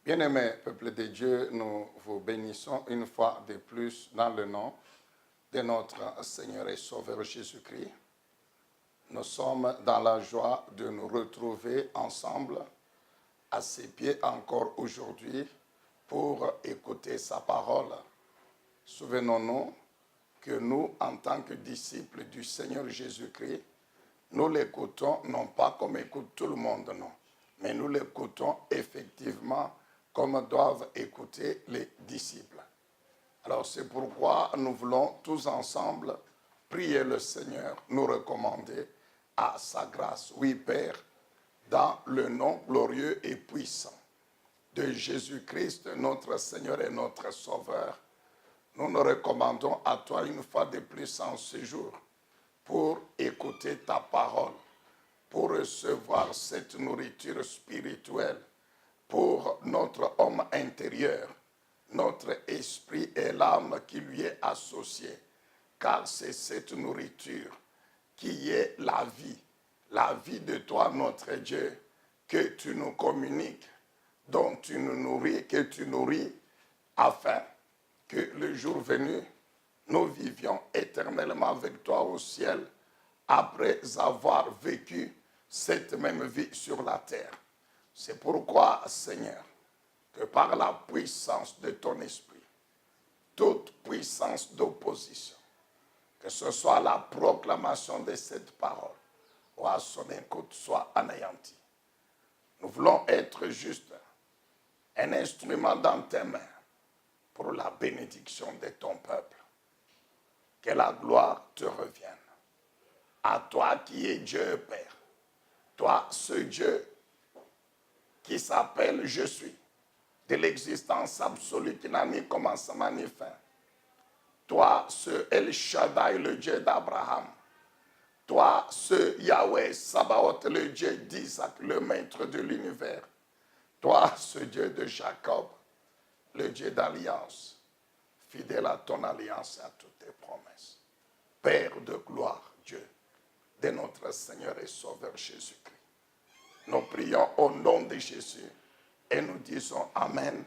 Bien-aimés, peuple de Dieu, nous vous bénissons une fois de plus dans le nom de notre Seigneur et Sauveur Jésus-Christ. Nous sommes dans la joie de nous retrouver ensemble à ses pieds encore aujourd'hui pour écouter sa parole. Souvenons-nous que nous, en tant que disciples du Seigneur Jésus-Christ, nous l'écoutons non pas comme écoute tout le monde, non, mais nous l'écoutons effectivement comme doivent écouter les disciples. Alors c'est pourquoi nous voulons tous ensemble prier le Seigneur, nous recommander à sa grâce. Oui, Père, dans le nom glorieux et puissant de Jésus-Christ, notre Seigneur et notre Sauveur, nous nous recommandons à toi une fois de plus en ce jour pour écouter ta parole, pour recevoir cette nourriture spirituelle, pour notre homme intérieur, notre esprit et l'âme qui lui est associée, car c'est cette nourriture qui est la vie de toi, notre Dieu, que tu nous communiques, dont tu nous nourris, que tu nourris, afin que le jour venu, nous vivions éternellement avec toi au ciel, après avoir vécu cette même vie sur la terre. C'est pourquoi, Seigneur, que par la puissance de ton esprit, toute puissance d'opposition, que ce soit la proclamation de cette parole ou à son écoute, soit anéantie. Nous voulons être juste un instrument dans tes mains pour la bénédiction de ton peuple. Que la gloire te revienne. À toi qui es Dieu Père, toi ce Dieu qui s'appelle Je suis, de l'existence absolue qui n'a ni commencement ni fin. Toi, ce El Shaddai, le Dieu d'Abraham. Toi, ce Yahweh Sabaoth, le Dieu d'Isaac, le maître de l'univers. Toi, ce Dieu de Jacob, le Dieu d'alliance, fidèle à ton alliance et à toutes tes promesses. Père de gloire, Dieu, de notre Seigneur et Sauveur Jésus-Christ. Nous prions au nom de Jésus et nous disons Amen.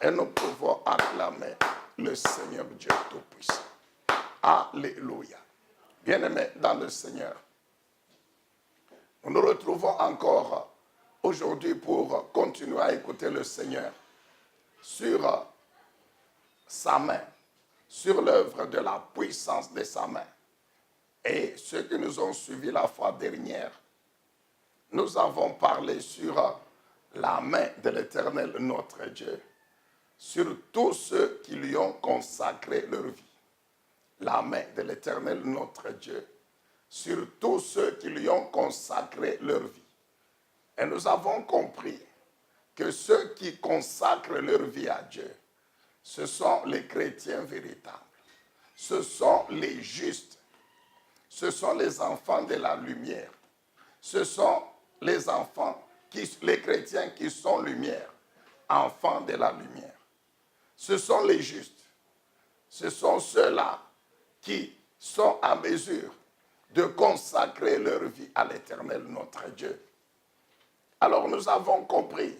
Et nous pouvons acclamer le Seigneur Dieu Tout-Puissant. Alléluia. Bien-aimés dans le Seigneur, nous nous retrouvons encore aujourd'hui pour continuer à écouter le Seigneur sur sa main, sur l'œuvre de la puissance de sa main. Et ceux qui nous ont suivis la fois dernière, nous avons parlé sur la main de l'Éternel notre Dieu, sur tous ceux qui lui ont consacré leur vie. La main de l'Éternel notre Dieu, sur tous ceux qui lui ont consacré leur vie. Et nous avons compris que ceux qui consacrent leur vie à Dieu, ce sont les chrétiens véritables. Ce sont les justes. Ce sont les enfants de la lumière. Ce sont les enfants, les chrétiens qui sont lumière, enfants de la lumière. Ce sont les justes. Ce sont ceux-là qui sont en mesure de consacrer leur vie à l'Éternel notre Dieu. Alors nous avons compris,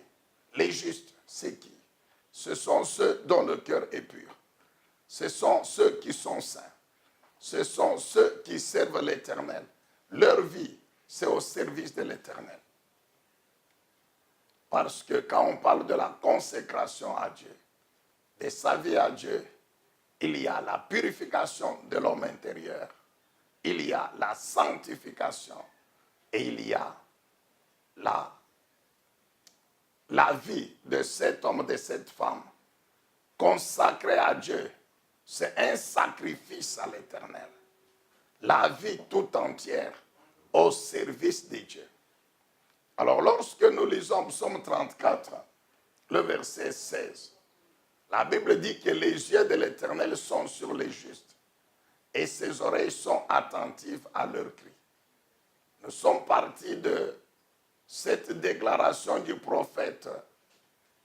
les justes, c'est qui? Ce sont ceux dont le cœur est pur. Ce sont ceux qui sont saints. Ce sont ceux qui servent l'Éternel. Leur vie, c'est au service de l'Éternel. Parce que quand on parle de la consécration à Dieu, de sa vie à Dieu, il y a la purification de l'homme intérieur, il y a la sanctification et il y a la vie de cet homme, de cette femme consacrée à Dieu. C'est un sacrifice à l'Éternel. La vie tout entière au service de Dieu. Alors lorsque nous lisons Psaume 34, le verset 16, la Bible dit que les yeux de l'Éternel sont sur les justes et ses oreilles sont attentives à leurs cris. Nous sommes partis de cette déclaration du prophète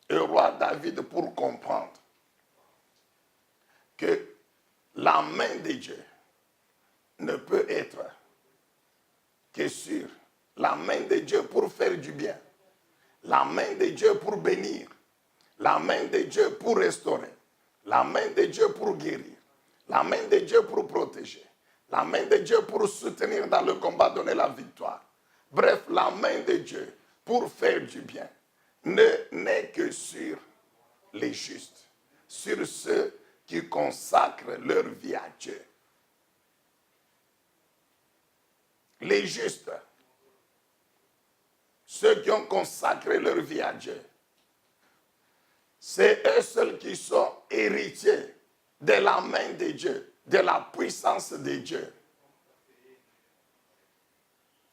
et roi David pour comprendre que la main de Dieu ne peut être que sur la main de Dieu pour faire du bien, la main de Dieu pour bénir, la main de Dieu pour restaurer, la main de Dieu pour guérir, la main de Dieu pour protéger, la main de Dieu pour soutenir dans le combat, donner la victoire. Bref, la main de Dieu pour faire du bien n'est que sur les justes, sur ceux qui consacrent leur vie à Dieu. Les justes, ceux qui ont consacré leur vie à Dieu, c'est eux seuls qui sont héritiers de la main de Dieu, de la puissance de Dieu.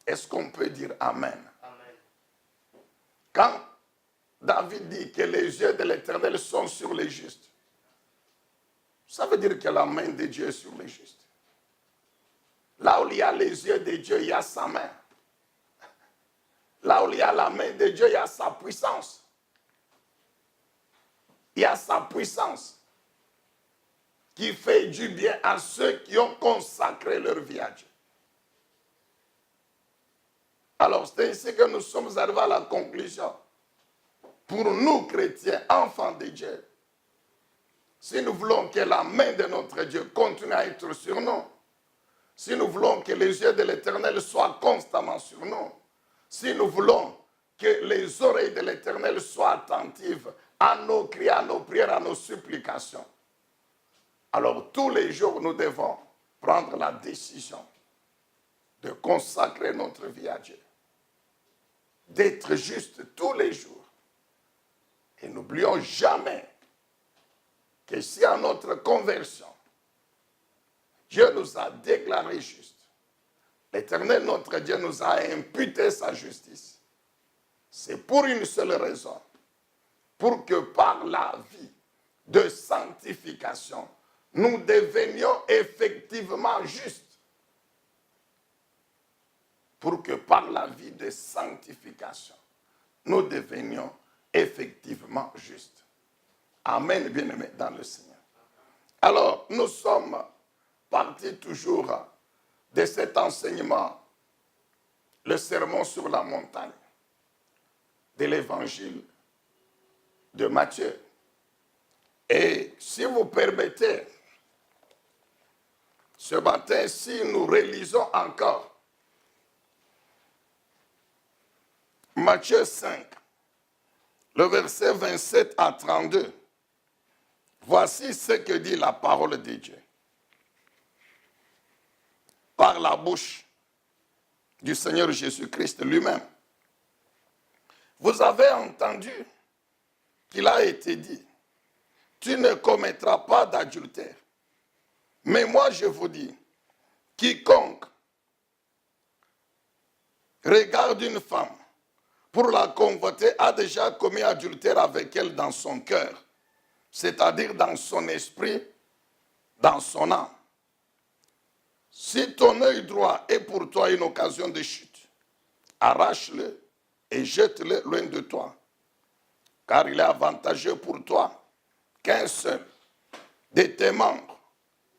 Est-ce qu'on peut dire Amen? Amen. Quand David dit que les yeux de l'Éternel sont sur les justes, ça veut dire que la main de Dieu est sur les justes. Là où il y a les yeux de Dieu, il y a sa main. Là où il y a la main de Dieu, il y a sa puissance. Il y a sa puissance qui fait du bien à ceux qui ont consacré leur vie à Dieu. Alors, c'est ici que nous sommes arrivés à la conclusion. Pour nous, chrétiens, enfants de Dieu, si nous voulons que la main de notre Dieu continue à être sur nous, si nous voulons que les yeux de l'Éternel soient constamment sur nous, si nous voulons que les oreilles de l'Éternel soient attentives à nos cris, à nos prières, à nos supplications, alors tous les jours, nous devons prendre la décision de consacrer notre vie à Dieu, d'être juste tous les jours. Et n'oublions jamais que si à notre conversion, Dieu nous a déclarés justes, l'Éternel, notre Dieu, nous a imputé sa justice. C'est pour une seule raison, pour que par la vie de sanctification, nous devenions effectivement justes. Pour que par la vie de sanctification, nous devenions effectivement justes. Amen, bien-aimés dans le Seigneur. Alors, nous sommes partis toujours de cet enseignement, le sermon sur la montagne, de l'évangile de Matthieu. Et si vous permettez, ce matin, si nous relisons encore Matthieu 5, le verset 27 à 32, voici ce que dit la parole de Dieu. Par la bouche du Seigneur Jésus-Christ lui-même. Vous avez entendu qu'il a été dit, tu ne commettras pas d'adultère. Mais moi je vous dis, quiconque regarde une femme pour la convoiter a déjà commis adultère avec elle dans son cœur, c'est-à-dire dans son esprit, dans son âme. Si ton œil droit est pour toi une occasion de chute, arrache-le et jette-le loin de toi. Car il est avantageux pour toi qu'un seul de tes membres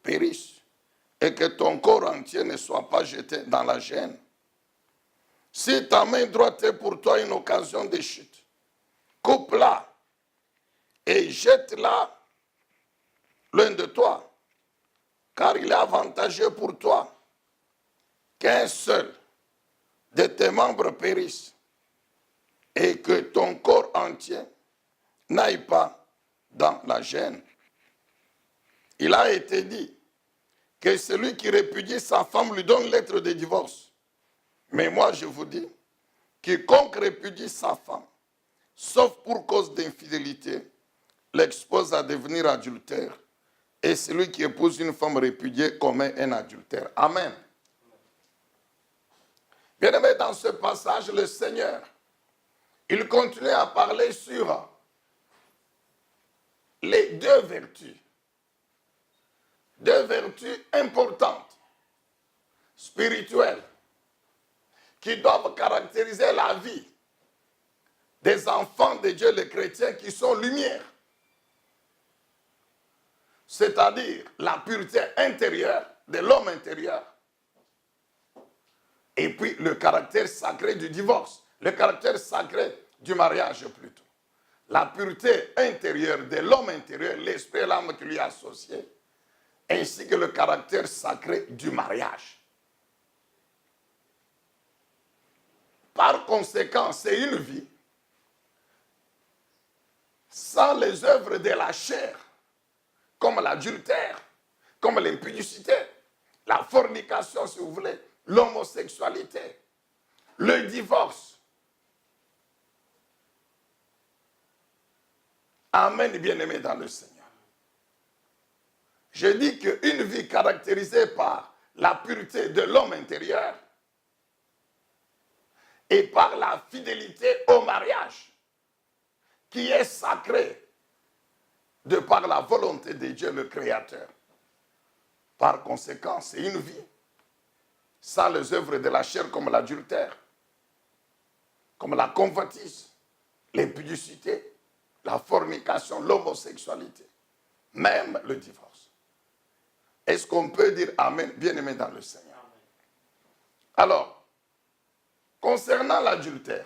périsse et que ton corps entier ne soit pas jeté dans la géhenne. Si ta main droite est pour toi une occasion de chute, coupe-la et jette-la loin de toi. Car il est avantageux pour toi qu'un seul de tes membres périsse et que ton corps entier n'aille pas dans la géhenne. Il a été dit que celui qui répudie sa femme lui donne lettre de divorce. Mais moi je vous dis, quiconque répudie sa femme, sauf pour cause d'infidélité, l'expose à devenir adultère. Et celui qui épouse une femme répudiée commet un adultère. Amen. Bien-aimé, dans ce passage, le Seigneur, il continue à parler sur les deux vertus importantes, spirituelles, qui doivent caractériser la vie des enfants de Dieu, les chrétiens, qui sont lumière. C'est-à-dire la pureté intérieure de l'homme intérieur. Et puis le caractère sacré du divorce, le caractère sacré du mariage plutôt. la pureté intérieure de l'homme intérieur, l'esprit et l'âme qui lui est associé, ainsi que le caractère sacré du mariage. Par conséquent, c'est une vie sans les œuvres de la chair, comme l'adultère, comme l'impudicité, la fornication, si vous voulez, l'homosexualité, le divorce. Amen, bien-aimés dans le Seigneur. Je dis qu'une vie caractérisée par la pureté de l'homme intérieur et par la fidélité au mariage, qui est sacré de par la volonté de Dieu le Créateur. Par conséquent, c'est une vie sans les œuvres de la chair comme l'adultère, comme la convoitise, l'impudicité, la fornication, l'homosexualité, même le divorce. Est-ce qu'on peut dire Amen, bien-aimé dans le Seigneur? Alors, concernant l'adultère,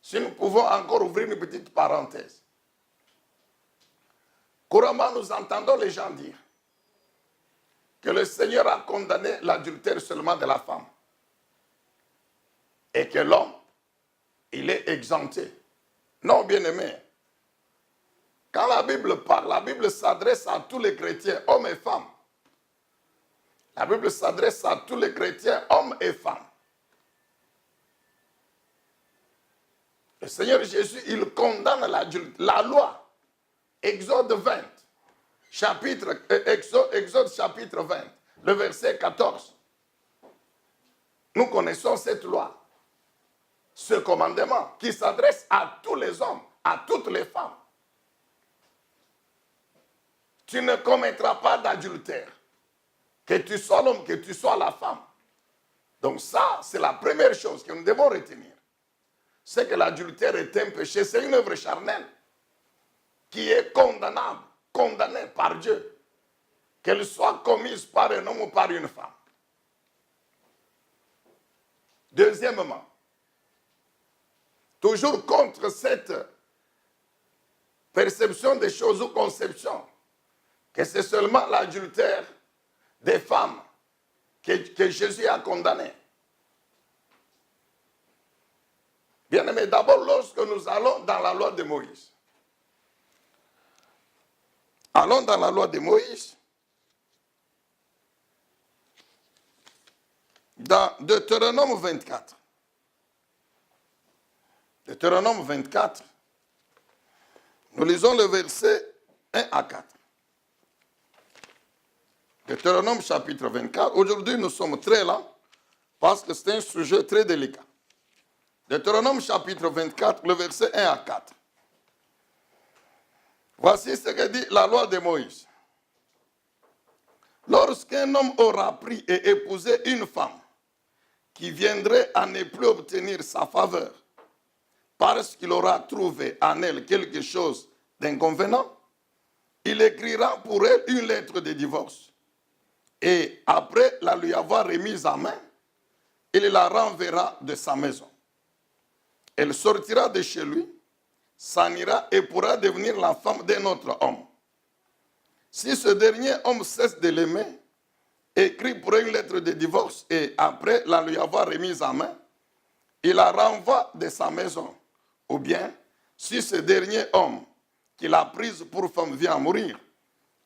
si nous pouvons encore ouvrir une petite parenthèse. Couramment, nous entendons les gens dire que le Seigneur a condamné l'adultère seulement de la femme et que l'homme, il est exempté. Non, bien-aimé. Quand la Bible parle, la Bible s'adresse à tous les chrétiens, hommes et femmes. La Bible s'adresse à tous les chrétiens, hommes et femmes. Le Seigneur Jésus, il condamne la loi. Exode 20, Exode chapitre 20, le verset 14. Nous connaissons cette loi, ce commandement qui s'adresse à tous les hommes, à toutes les femmes. Tu ne commettras pas d'adultère, que tu sois l'homme, que tu sois la femme. Donc ça, c'est la première chose que nous devons retenir. C'est que l'adultère est un péché, c'est une œuvre charnelle qui est condamnable, condamnée par Dieu, qu'elle soit commise par un homme ou par une femme. Deuxièmement, toujours contre cette perception des choses ou conception, que c'est seulement l'adultère des femmes que Jésus a condamné. Bien aimé, d'abord, lorsque nous allons dans la loi de Moïse, allons dans la loi de Moïse, dans Deutéronome 24. Deutéronome 24, nous lisons le verset 1 à 4. Deutéronome chapitre 24. Aujourd'hui, nous sommes très lents parce que c'est un sujet très délicat. Deutéronome chapitre 24, le verset 1 à 4. Voici ce que dit la loi de Moïse. Lorsqu'un homme aura pris et épousé une femme qui viendrait à ne plus obtenir sa faveur parce qu'il aura trouvé en elle quelque chose d'inconvénient, il écrira pour elle une lettre de divorce. Et après la lui avoir remise en main, il la renverra de sa maison. Elle sortira de chez lui, s'en ira et pourra devenir la femme d'un autre homme. Si ce dernier homme cesse de l'aimer, écrit pour elle une lettre de divorce et après la lui avoir remise en main, il la renvoie de sa maison. Ou bien, si ce dernier homme qui l'a prise pour femme vient à mourir,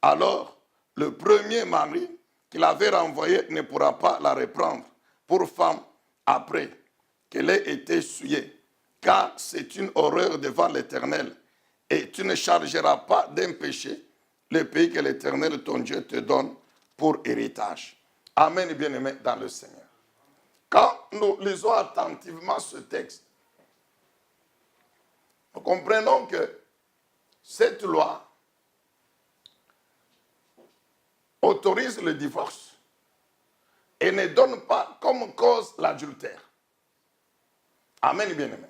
alors le premier mari qui l'avait renvoyée ne pourra pas la reprendre pour femme après qu'elle ait été souillée. Car c'est une horreur devant l'Éternel. Et tu ne chargeras pas d'un péché le pays que l'Éternel, ton Dieu, te donne pour héritage. Amen, bien-aimés dans le Seigneur. Quand nous lisons attentivement ce texte, nous comprenons que cette loi autorise le divorce et ne donne pas comme cause l'adultère. Amen, bien-aimés.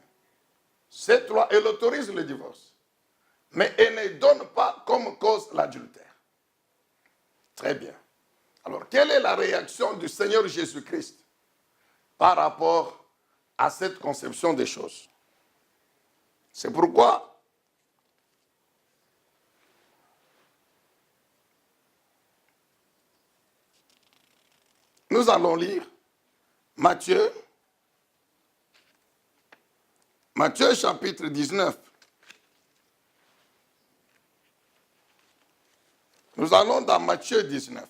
Cette loi, elle autorise le divorce, mais elle ne donne pas comme cause l'adultère. Très bien. Alors, quelle est la réaction du Seigneur Jésus-Christ par rapport à cette conception des choses? C'est pourquoi nous allons lire Matthieu chapitre 19. Nous allons dans Matthieu 19.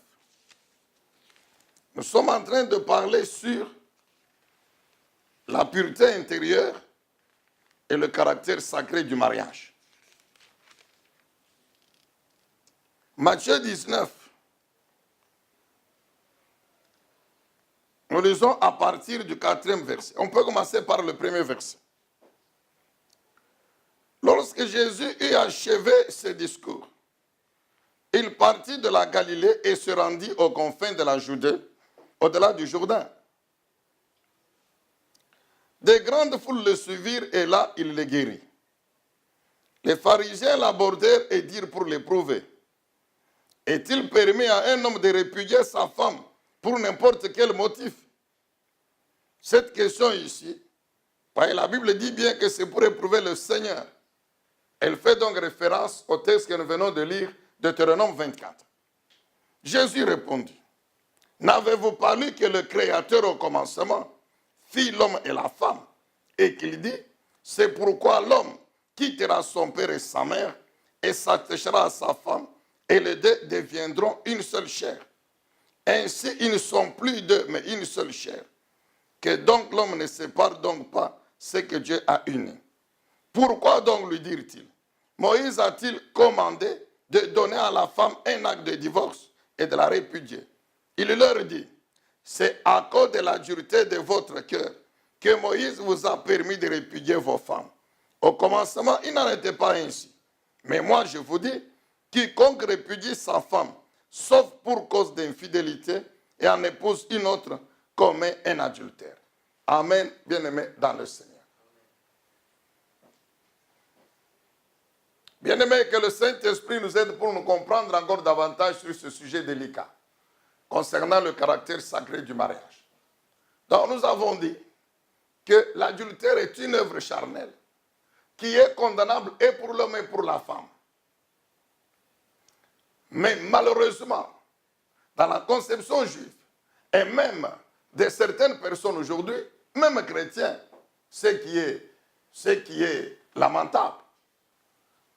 Nous sommes en train de parler sur la pureté intérieure et le caractère sacré du mariage. Matthieu 19. Nous lisons à partir du 4e verset. On peut commencer par le premier verset. Lorsque Jésus eut achevé ce discours, il partit de la Galilée et se rendit aux confins de la Judée, au-delà du Jourdain. Des grandes foules le suivirent et là, il les guérit. Les pharisiens l'abordèrent et dirent pour l'éprouver, est-il permis à un homme de répudier sa femme pour n'importe quel motif? Cette question ici, la Bible dit bien que c'est pour éprouver le Seigneur. Elle fait donc référence au texte que nous venons de lire, Deutéronome 24. Jésus répondit, n'avez-vous pas lu que le Créateur au commencement fit l'homme et la femme, et qu'il dit, c'est pourquoi l'homme quittera son père et sa mère et s'attachera à sa femme, et les deux deviendront une seule chair. Ainsi, ils ne sont plus deux, mais une seule chair. Que donc l'homme ne sépare donc pas ce que Dieu a uni. Pourquoi donc lui dirent-ils? Moïse a-t-il commandé de donner à la femme un acte de divorce et de la répudier? Il leur dit, c'est à cause de la dureté de votre cœur que Moïse vous a permis de répudier vos femmes. Au commencement, il n'en était pas ainsi. Mais moi, je vous dis, quiconque répudie sa femme, sauf pour cause d'infidélité, et en épouse une autre, commet un adultère. Amen, bien-aimés dans le Seigneur. Bien-aimés, que le Saint-Esprit nous aide pour nous comprendre encore davantage sur ce sujet délicat, concernant le caractère sacré du mariage. Donc nous avons dit que l'adultère est une œuvre charnelle qui est condamnable et pour l'homme et pour la femme. Mais malheureusement, dans la conception juive, et même de certaines personnes aujourd'hui, même chrétiens, ce qui est lamentable,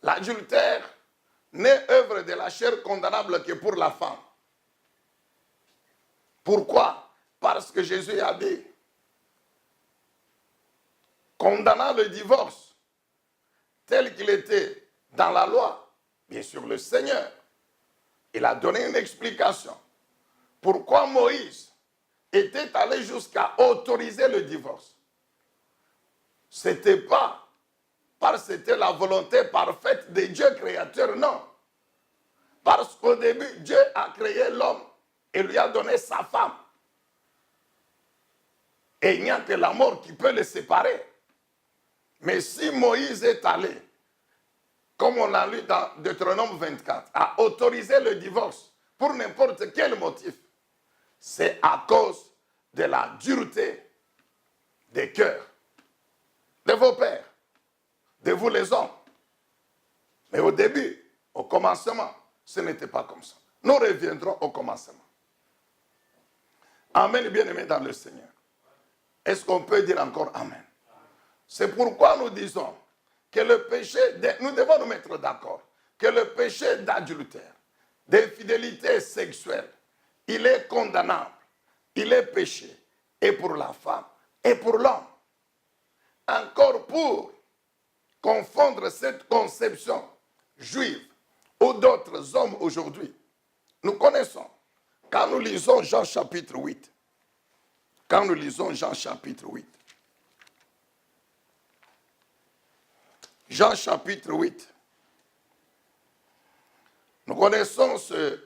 l'adultère n'est œuvre de la chair condamnable que pour la femme. Pourquoi? Parce que Jésus a dit, condamnant le divorce tel qu'il était dans la loi, bien sûr le Seigneur, il a donné une explication. Pourquoi Moïse était allé jusqu'à autoriser le divorce? Ce n'était pas parce que c'était la volonté parfaite de Dieu créateur, non. Parce qu'au début, Dieu a créé l'homme et lui a donné sa femme. Et il n'y a que la mort qui peut les séparer. Mais si Moïse est allé, comme on l'a lu dans Deutéronome 24, à autoriser le divorce pour n'importe quel motif, c'est à cause de la dureté des cœurs de vos pères, de vous les hommes. Mais au début, au commencement, ce n'était pas comme ça. Nous reviendrons au commencement. Amen, bien-aimés dans le Seigneur. Est-ce qu'on peut dire encore Amen? C'est pourquoi nous disons que le péché, nous devons nous mettre d'accord, que le péché d'adultère, d'infidélité sexuelle, il est condamnable, il est péché, et pour la femme, et pour l'homme. Encore pour confondre cette conception juive ou d'autres hommes aujourd'hui, nous connaissons, quand nous lisons Jean chapitre 8, Jean chapitre 8, nous connaissons ce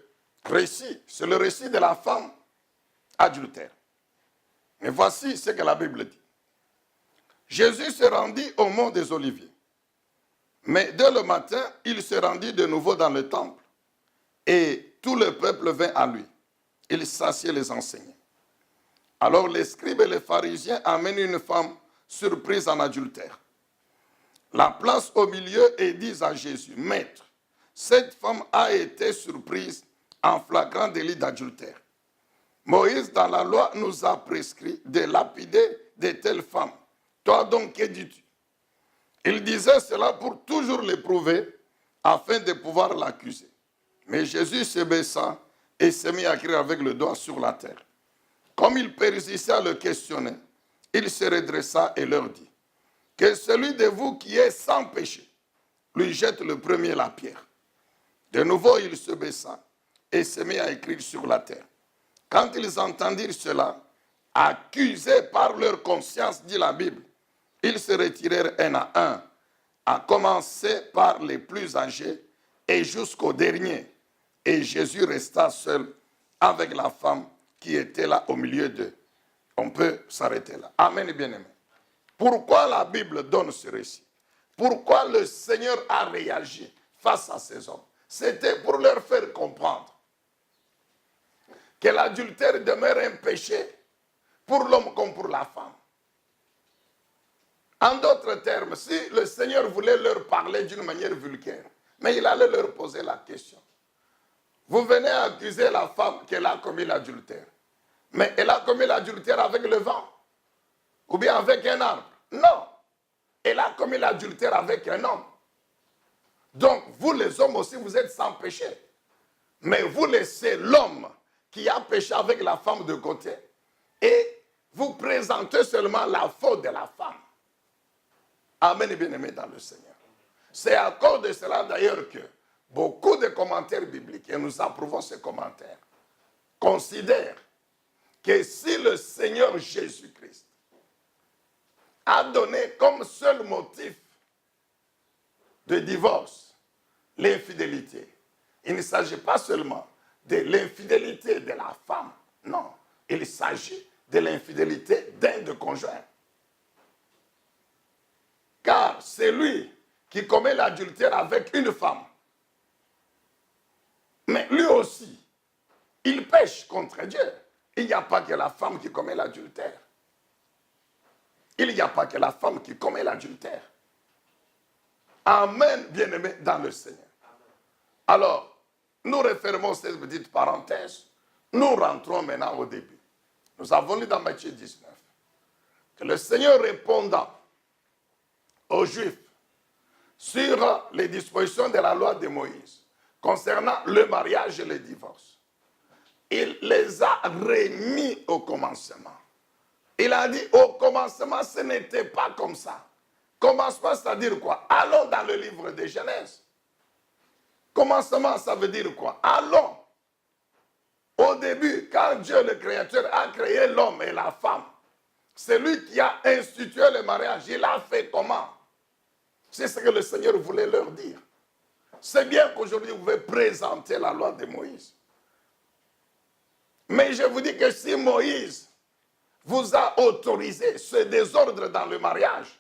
récit, c'est le récit de la femme adultère. Mais voici ce que la Bible dit. Jésus se rendit au mont des Oliviers. Mais dès le matin, il se rendit de nouveau dans le temple et tout le peuple vint à lui. Il s'assied les enseignants. Alors les scribes et les pharisiens amènent une femme surprise en adultère. La placent au milieu et disent à Jésus, « Maître, cette femme a été surprise en flagrant délit d'adultère. Moïse, dans la loi, nous a prescrit de lapider de telles femmes. Toi donc, que dis-tu? Il disait cela pour toujours l'éprouver, afin de pouvoir l'accuser. Mais Jésus se baissa et se mit à crier avec le doigt sur la terre. Comme il persistait à le questionner, il se redressa et leur dit, que celui de vous qui est sans péché, lui jette le premier la pierre. De nouveau, il se baissa et se mit à écrire sur la terre. Quand ils entendirent cela, accusés par leur conscience, dit la Bible, ils se retirèrent un à un, à commencer par les plus âgés et jusqu'au dernier. Et Jésus resta seul avec la femme qui était là au milieu d'eux. On peut s'arrêter là. Amen, bien-aimé. Pourquoi la Bible donne ce récit? Pourquoi le Seigneur a réagi face à ces hommes? C'était pour leur faire comprendre que l'adultère demeure un péché pour l'homme comme pour la femme. En d'autres termes, si le Seigneur voulait leur parler d'une manière vulgaire, mais il allait leur poser la question. Vous venez accuser la femme qu'elle a commis l'adultère. Mais elle a commis l'adultère avec le vent ou bien avec un arbre. Non, elle a commis l'adultère avec un homme. Donc, vous les hommes aussi, vous êtes sans péché. Mais vous laissez l'homme qui a péché avec la femme de côté et vous présentez seulement la faute de la femme. Amen et bien-aimé dans le Seigneur. C'est à cause de cela d'ailleurs que beaucoup de commentaires bibliques, et nous approuvons ces commentaires, considèrent que si le Seigneur Jésus-Christ a donné comme seul motif de divorce l'infidélité, il ne s'agit pas seulement de l'infidélité de la femme, non, il s'agit de l'infidélité d'un des conjoints. Car c'est lui qui commet l'adultère avec une femme. Mais lui aussi, il pêche contre Dieu. Il n'y a pas que la femme qui commet l'adultère. Il n'y a pas que la femme qui commet l'adultère. Amen, bien-aimé dans le Seigneur. Alors, nous refermons cette petite parenthèse. Nous rentrons maintenant au début. Nous avons lu dans Matthieu 19 que le Seigneur répondant aux Juifs sur les dispositions de la loi de Moïse concernant le mariage et le divorce, il les a remis au commencement. Il a dit, au commencement, ce n'était pas comme ça. Commencement, c'est-à-dire quoi? Allons dans le livre de Genèse. Commencement, ça veut dire quoi? Allons. Au début, quand Dieu, le Créateur, a créé l'homme et la femme, c'est lui qui a institué le mariage. Il a fait comment? C'est ce que le Seigneur voulait leur dire. C'est bien qu'aujourd'hui, vous pouvez présenter la loi de Moïse. Mais je vous dis que si Moïse vous a autorisé ce désordre dans le mariage,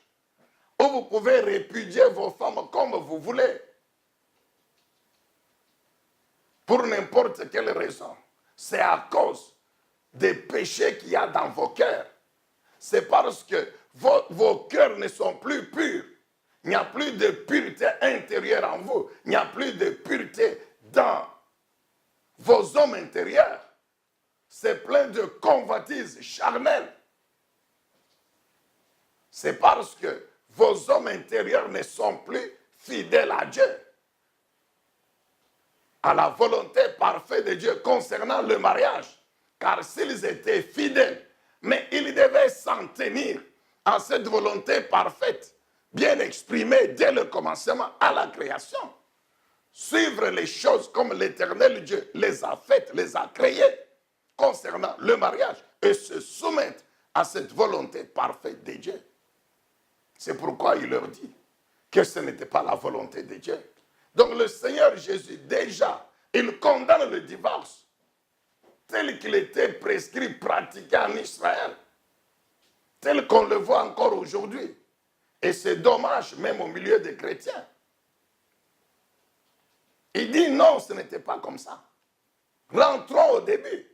où vous pouvez répudier vos femmes comme vous voulez, pour n'importe quelle raison, c'est à cause des péchés qu'il y a dans vos cœurs. C'est parce que vos cœurs ne sont plus purs. Il n'y a plus de pureté intérieure en vous. Il n'y a plus de pureté dans vos hommes intérieurs. C'est plein de convoitises charnelles. C'est parce que vos hommes intérieurs ne sont plus fidèles à Dieu, à la volonté parfaite de Dieu concernant le mariage. Car s'ils étaient fidèles, mais ils devaient s'en tenir à cette volonté parfaite, bien exprimée dès le commencement à la création. Suivre les choses comme l'Éternel Dieu les a faites, les a créées concernant le mariage et se soumettre à cette volonté parfaite de Dieu. C'est pourquoi il leur dit que ce n'était pas la volonté de Dieu. Donc le Seigneur Jésus, déjà, il condamne le divorce tel qu'il était prescrit, pratiqué en Israël, tel qu'on le voit encore aujourd'hui. Et c'est dommage, même au milieu des chrétiens. Il dit non, ce n'était pas comme ça. Rentrons au début.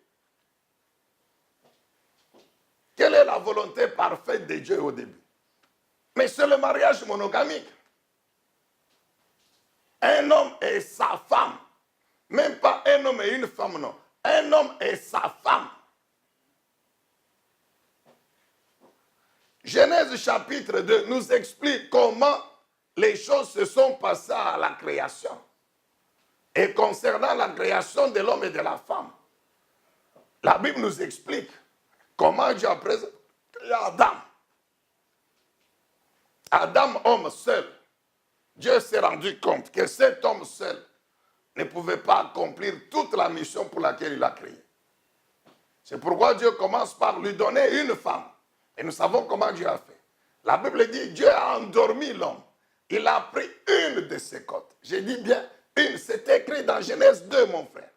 Quelle est la volonté parfaite de Dieu au début? Mais c'est le mariage monogamique. Un homme et sa femme. Même pas un homme et une femme, non. Un homme et sa femme. Genèse chapitre 2 nous explique comment les choses se sont passées à la création. Et concernant la création de l'homme et de la femme, la Bible nous explique comment Dieu a créé Adam. Adam, homme seul. Dieu s'est rendu compte que cet homme seul ne pouvait pas accomplir toute la mission pour laquelle il l'a créé. C'est pourquoi Dieu commence par lui donner une femme. Et nous savons comment Dieu a fait. La Bible dit, Dieu a endormi l'homme. Il a pris une de ses côtes. J'ai dit bien une. C'est écrit dans Genèse 2, mon frère.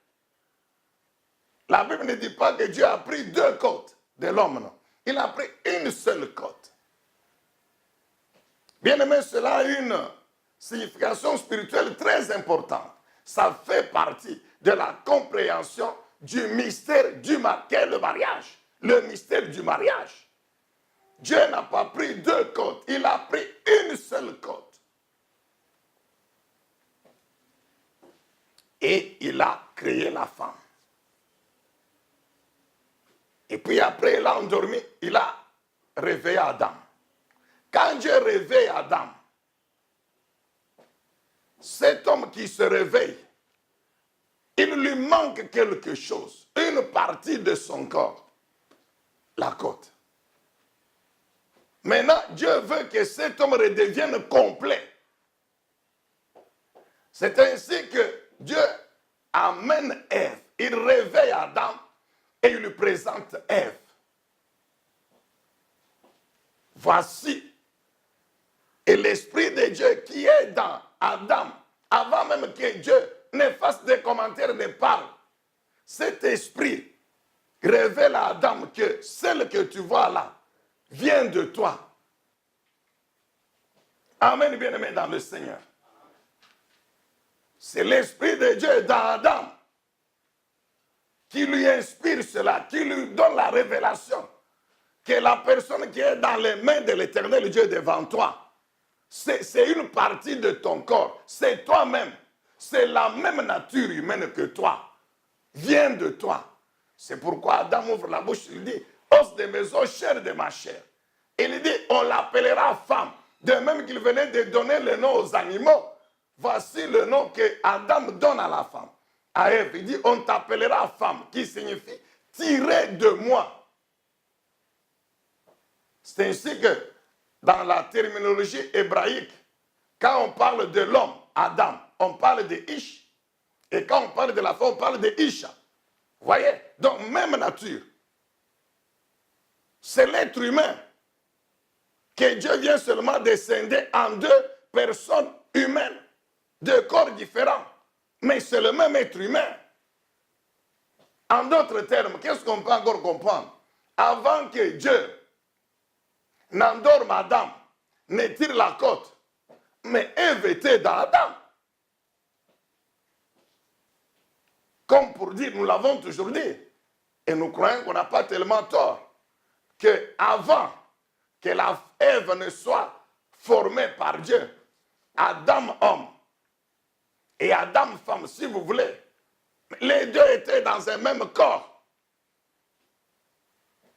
La Bible ne dit pas que Dieu a pris 2 côtes de l'homme, non. Il a pris une seule côte. Bien aimé, cela a une signification spirituelle très importante. Ça fait partie de la compréhension du mystère du mariage. Le mystère du mariage. Dieu n'a pas pris 2 côtes, il a pris une seule côte. Et il a créé la femme. Et puis après, il a endormi, il a réveillé Adam. Quand Dieu réveille Adam, cet homme qui se réveille, il lui manque quelque chose, une partie de son corps, la côte. Maintenant, Dieu veut que cet homme redevienne complet. C'est ainsi que Dieu amène Ève. Il réveille Adam et il lui présente Ève. Voici. Et l'Esprit de Dieu qui est dans Adam, avant même que Dieu ne fasse des commentaires, ne parle, cet esprit révèle à Adam que celle que tu vois là vient de toi. Amen, bien-aimé dans le Seigneur. C'est l'Esprit de Dieu dans Adam qui lui inspire cela, qui lui donne la révélation que la personne qui est dans les mains de l'Éternel Dieu devant toi, c'est une partie de ton corps, c'est toi-même, c'est la même nature humaine que toi, vient de toi. C'est pourquoi Adam ouvre la bouche, il dit, os de mes os, chair de ma chair. Il dit, on l'appellera femme, de même qu'il venait de donner le nom aux animaux. Voici le nom que Adam donne à la femme. À Ève, il dit, on t'appellera femme, qui signifie tirer de moi. C'est ainsi que dans la terminologie hébraïque, quand on parle de l'homme, Adam, on parle de Ish. Et quand on parle de la femme, on parle de Isha. Vous voyez? Donc, même nature. C'est l'être humain que Dieu vient seulement descendre en 2 personnes humaines, 2 corps différents. Mais c'est le même être humain. En d'autres termes, qu'est-ce qu'on peut encore comprendre? Avant que Dieu n'endorme Adam, ne tire la côte, mais Ève était dans Adam. Comme pour dire, nous l'avons toujours dit, et nous croyons qu'on n'a pas tellement tort, qu'avant que la Ève ne soit formée par Dieu, Adam homme et Adam femme, si vous voulez, les 2 étaient dans un même corps.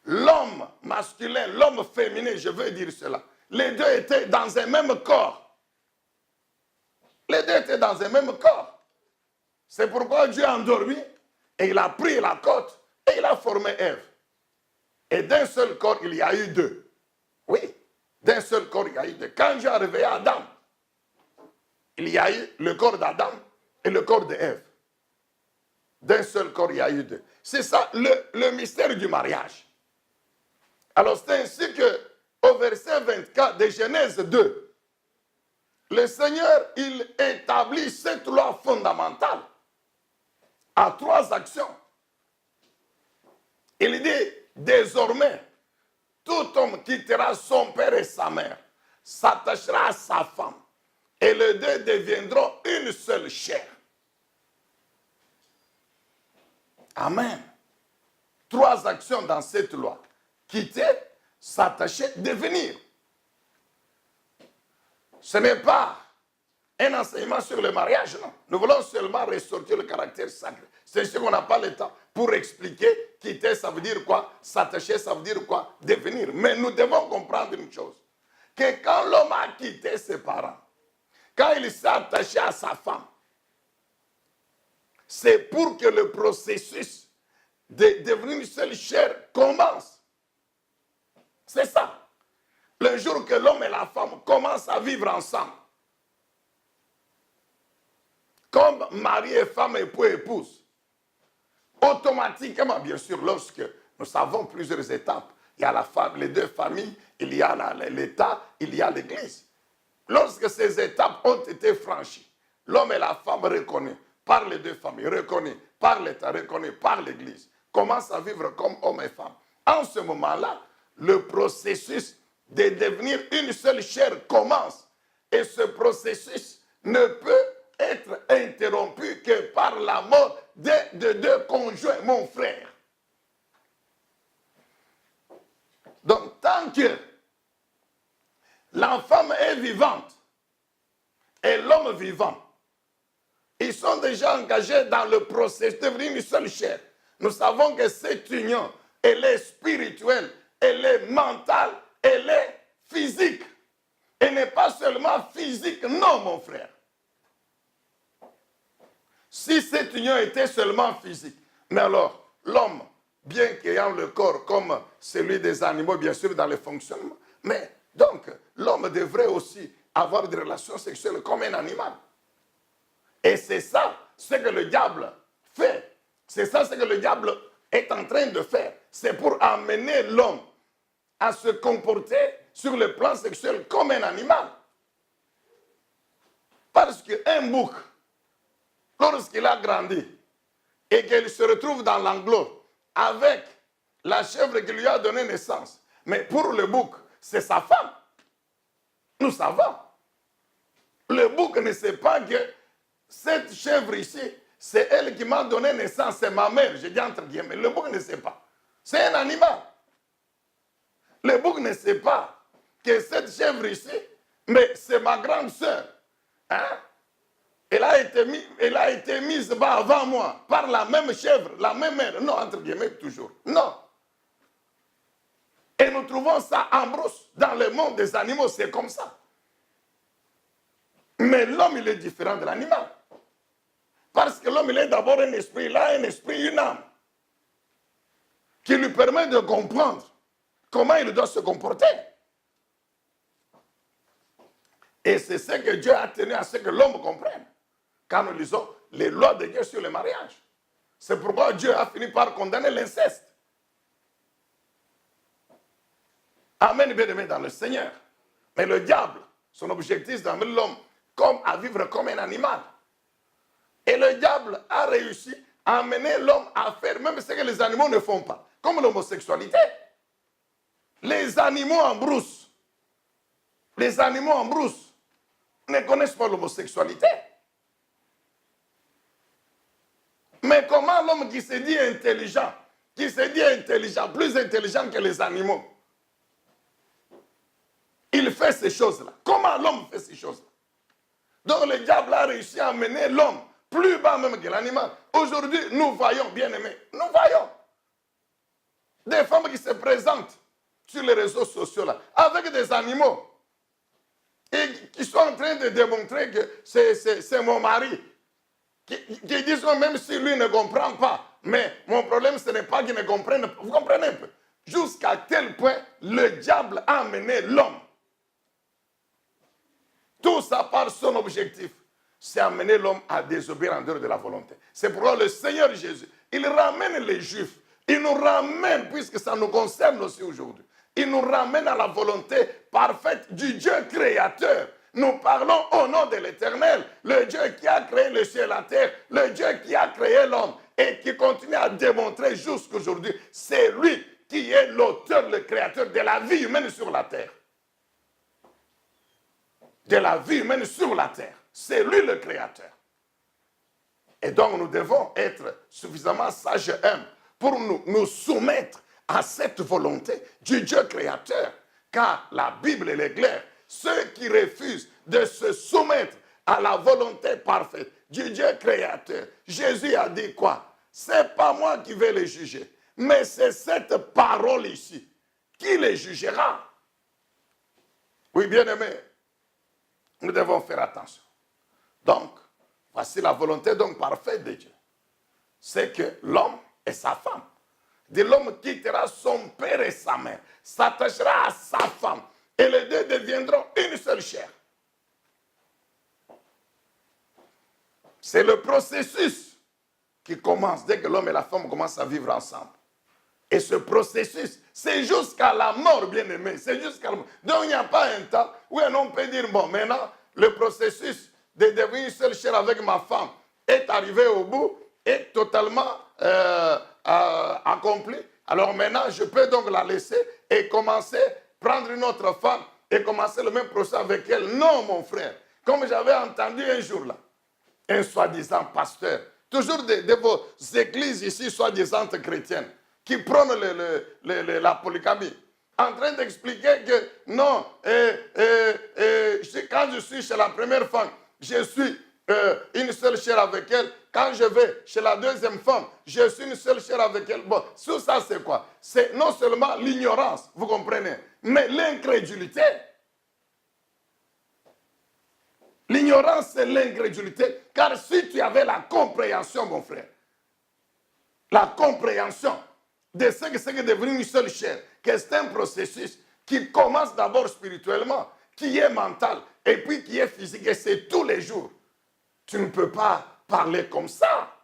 L'homme masculin, l'homme féminin, je veux dire cela. Les 2 étaient dans un même corps. Les 2 étaient dans un même corps. C'est pourquoi Dieu a endormi et il a pris la côte et il a formé Ève. Et d'un seul corps, il y a eu 2. Oui, d'un seul corps, il y a eu 2. Quand Dieu a réveillé Adam, il y a eu le corps d'Adam et le corps d'Ève. D'un seul corps, il y a eu 2. C'est ça le mystère du mariage. Alors c'est ainsi que au verset 24 de Genèse 2, le Seigneur, il établit cette loi fondamentale à 3 actions. Il dit, désormais, tout homme quittera son père et sa mère, s'attachera à sa femme, et les 2 deviendront une seule chair. Amen. 3 actions dans cette loi. Quitter, s'attacher, devenir. Ce n'est pas un enseignement sur le mariage, non. Nous voulons seulement ressortir le caractère sacré. C'est ce qu'on n'a pas le temps pour expliquer. Quitter, ça veut dire quoi? S'attacher, ça veut dire quoi? Devenir. Mais nous devons comprendre une chose. Que quand l'homme a quitté ses parents, quand il s'est attaché à sa femme, c'est pour que le processus de devenir une seule chair commence. C'est ça. Le jour que l'homme et la femme commencent à vivre ensemble, comme mari et femme, époux et épouse, automatiquement, bien sûr, lorsque nous savons plusieurs étapes, il y a la femme, les deux familles, il y a l'État, il y a l'Église. Lorsque ces étapes ont été franchies, l'homme et la femme reconnus par les deux familles, reconnus par l'État, reconnus par l'Église, commencent à vivre comme hommes et femmes. En ce moment-là, le processus de devenir une seule chair commence. Et ce processus ne peut être interrompu que par la mort de deux conjoints, mon frère. Donc, tant que la femme est vivante et l'homme vivant, ils sont déjà engagés dans le processus de devenir une seule chair. Nous savons que cette union, elle est spirituelle, elle est mentale, elle est physique. Elle n'est pas seulement physique, non, mon frère. Si cette union était seulement physique, mais alors, l'homme, bien qu'ayant le corps comme celui des animaux, bien sûr, dans le fonctionnement, mais donc, l'homme devrait aussi avoir des relations sexuelles comme un animal. Et c'est ça ce que le diable fait. C'est ça ce que le diable est en train de faire. C'est pour amener l'homme à se comporter sur le plan sexuel comme un animal. Parce qu'un bouc, lorsqu'il a grandi et qu'il se retrouve dans l'enclos avec la chèvre qui lui a donné naissance, mais pour le bouc, c'est sa femme. Nous savons. Le bouc ne sait pas que cette chèvre ici, c'est elle qui m'a donné naissance, c'est ma mère, je dis entre guillemets. Le bouc ne sait pas. C'est un animal. Le bouc ne sait pas que cette chèvre ici, mais c'est ma grande sœur. Hein? Elle a été mise bas avant moi par la même chèvre, la même mère. Non, entre guillemets, toujours. Non. Et nous trouvons ça en brousse. Dans le monde des animaux, c'est comme ça. Mais l'homme, il est différent de l'animal. Parce que l'homme, il est d'abord un esprit. Il a un esprit, une âme, qui lui permet de comprendre comment il doit se comporter. Et c'est ce que Dieu a tenu à ce que l'homme comprenne. Quand nous lisons les lois de Dieu sur le mariage. C'est pourquoi Dieu a fini par condamner l'inceste. Amen, bien-aimé dans le Seigneur. Mais le diable, son objectif, c'est d'amener l'homme à vivre comme un animal. Et le diable a réussi à amener l'homme à faire même ce que les animaux ne font pas. Comme l'homosexualité. Les animaux en brousse. Les animaux en brousse ne connaissent pas l'homosexualité. Mais comment l'homme qui se dit intelligent, plus intelligent que les animaux, il fait ces choses-là? Comment l'homme fait ces choses-là? Donc le diable a réussi à amener l'homme plus bas même que l'animal. Aujourd'hui, nous voyons, bien-aimés, nous voyons des femmes qui se présentent sur les réseaux sociaux là, avec des animaux et qui sont en train de démontrer que c'est mon mari. Qui disent même si lui ne comprend pas, mais mon problème ce n'est pas qu'il ne comprenne pas. Vous comprenez un peu? Jusqu'à tel point le diable a amené l'homme. Tout ça par son objectif, c'est amener l'homme à désobéir en dehors de la volonté. C'est pourquoi le Seigneur Jésus, il ramène les Juifs, il nous ramène, puisque ça nous concerne aussi aujourd'hui, il nous ramène à la volonté parfaite du Dieu créateur. Nous parlons au nom de l'Éternel, le Dieu qui a créé le ciel et la terre, le Dieu qui a créé l'homme et qui continue à démontrer jusqu'aujourd'hui, c'est lui qui est l'auteur, le créateur de la vie humaine sur la terre. De la vie humaine sur la terre. C'est lui le créateur. Et donc nous devons être suffisamment sages et humbles pour nous soumettre à cette volonté du Dieu créateur. Car la Bible est claire. Ceux qui refusent de se soumettre à la volonté parfaite du Dieu créateur, Jésus a dit quoi? C'est pas moi qui vais les juger, mais c'est cette parole ici qui les jugera. Oui, bien-aimés, nous devons faire attention. Donc, voici la volonté donc parfaite de Dieu. C'est que l'homme et sa femme, de l'homme quittera son père et sa mère, s'attachera à sa femme, et les deux deviendront une seule chair. C'est le processus qui commence dès que l'homme et la femme commencent à vivre ensemble. Et ce processus, c'est jusqu'à la mort, bien-aimé. C'est jusqu'à la mort. Donc, il n'y a pas un temps où un homme peut dire, bon, maintenant, le processus de devenir une seule chair avec ma femme est arrivé au bout, est totalement accompli. Alors maintenant, je peux donc la laisser et commencer, prendre une autre femme et commencer le même processus avec elle. Non, mon frère. Comme j'avais entendu un jour là, un soi-disant pasteur, toujours de vos églises ici, soi-disant chrétiennes, qui prônent la polygamie, en train d'expliquer que non, quand je suis chez la première femme, je suis une seule chair avec elle. Quand je vais chez la deuxième femme, je suis une seule chair avec elle. Bon, tout ça c'est quoi? C'est non seulement l'ignorance, vous comprenez, mais l'incrédulité. L'ignorance, c'est l'incrédulité. Car si tu avais la compréhension, mon frère, la compréhension de ce que c'est que devenir une seule chair, que c'est un processus qui commence d'abord spirituellement, qui est mental, et puis qui est physique, et c'est tous les jours. Tu ne peux pas parler comme ça.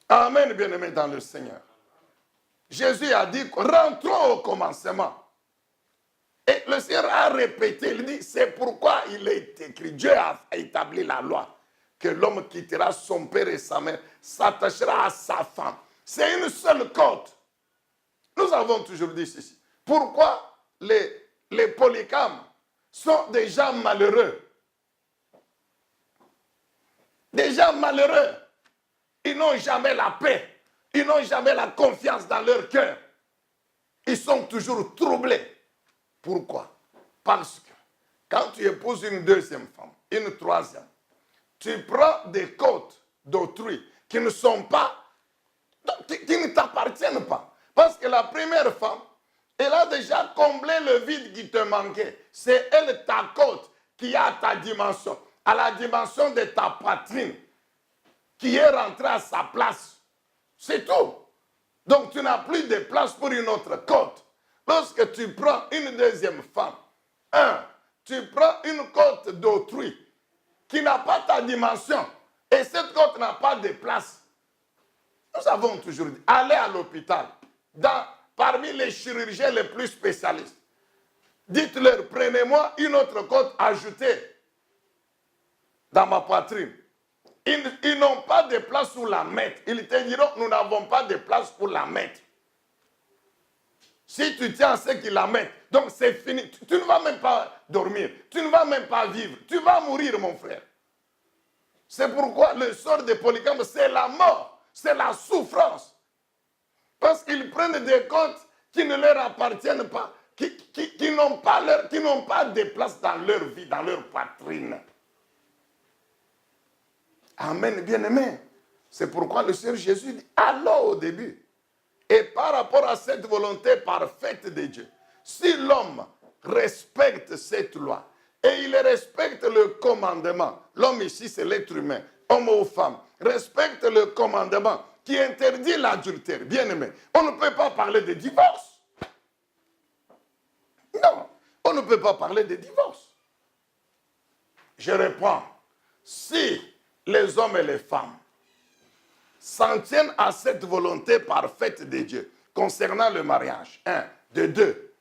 Amen, bien-aimé dans le Seigneur. Jésus a dit, rentrons au commencement. Et le Seigneur a répété, il dit, c'est pourquoi il est écrit, Dieu a établi la loi, que l'homme quittera son père et sa mère, s'attachera à sa femme. C'est une seule côte. Nous avons toujours dit ceci. Pourquoi les polygames sont des gens malheureux? Des gens malheureux. Ils n'ont jamais la paix. Ils n'ont jamais la confiance dans leur cœur. Ils sont toujours troublés. Pourquoi? Parce que quand tu épouses une deuxième femme, une troisième, tu prends des côtes d'autrui qui ne sont pas, qui ne t'appartiennent pas. Parce que la première femme, elle a déjà comblé le vide qui te manquait. C'est elle, ta côte, qui a ta dimension, à la dimension de ta poitrine, qui est rentrée à sa place. C'est tout. Donc tu n'as plus de place pour une autre côte. Lorsque tu prends une deuxième femme, tu prends une côte d'autrui qui n'a pas ta dimension et cette côte n'a pas de place. Nous avons toujours dit, allez à l'hôpital, parmi les chirurgiens les plus spécialistes, dites-leur, prenez-moi une autre côte ajoutée dans ma poitrine. Ils n'ont pas de place pour la mettre. Ils te diront, nous n'avons pas de place pour la mettre. Si tu tiens à ce qu'ils la mettent, donc c'est fini. Tu ne vas même pas dormir. Tu ne vas même pas vivre. Tu vas mourir, mon frère. C'est pourquoi le sort des polygames, c'est la mort. C'est la souffrance. Parce qu'ils prennent des côtes qui ne leur appartiennent pas, qui n'ont pas de place dans leur vie, dans leur poitrine. Amen, bien-aimé. C'est pourquoi le Seigneur Jésus dit, allons au début. Et par rapport à cette volonté parfaite de Dieu, si l'homme respecte cette loi et il respecte le commandement, l'homme ici c'est l'être humain, homme ou femme, respecte le commandement qui interdit l'adultère, bien aimé, on ne peut pas parler de divorce. Non, on ne peut pas parler de divorce. Je réponds, si les hommes et les femmes s'en tiennent à cette volonté parfaite de Dieu concernant le mariage. De deux,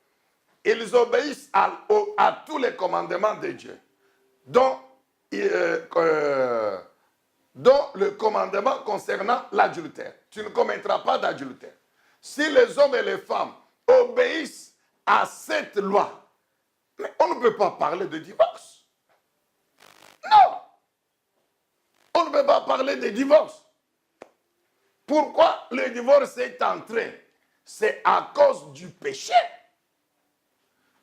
ils obéissent à tous les commandements de Dieu, dont le commandement concernant l'adultère. Tu ne commettras pas d'adultère. Si les hommes et les femmes obéissent à cette loi, mais on ne peut pas parler de divorce. Non! On ne peut pas parler de divorce. Pourquoi le divorce est entré? C'est à cause du péché.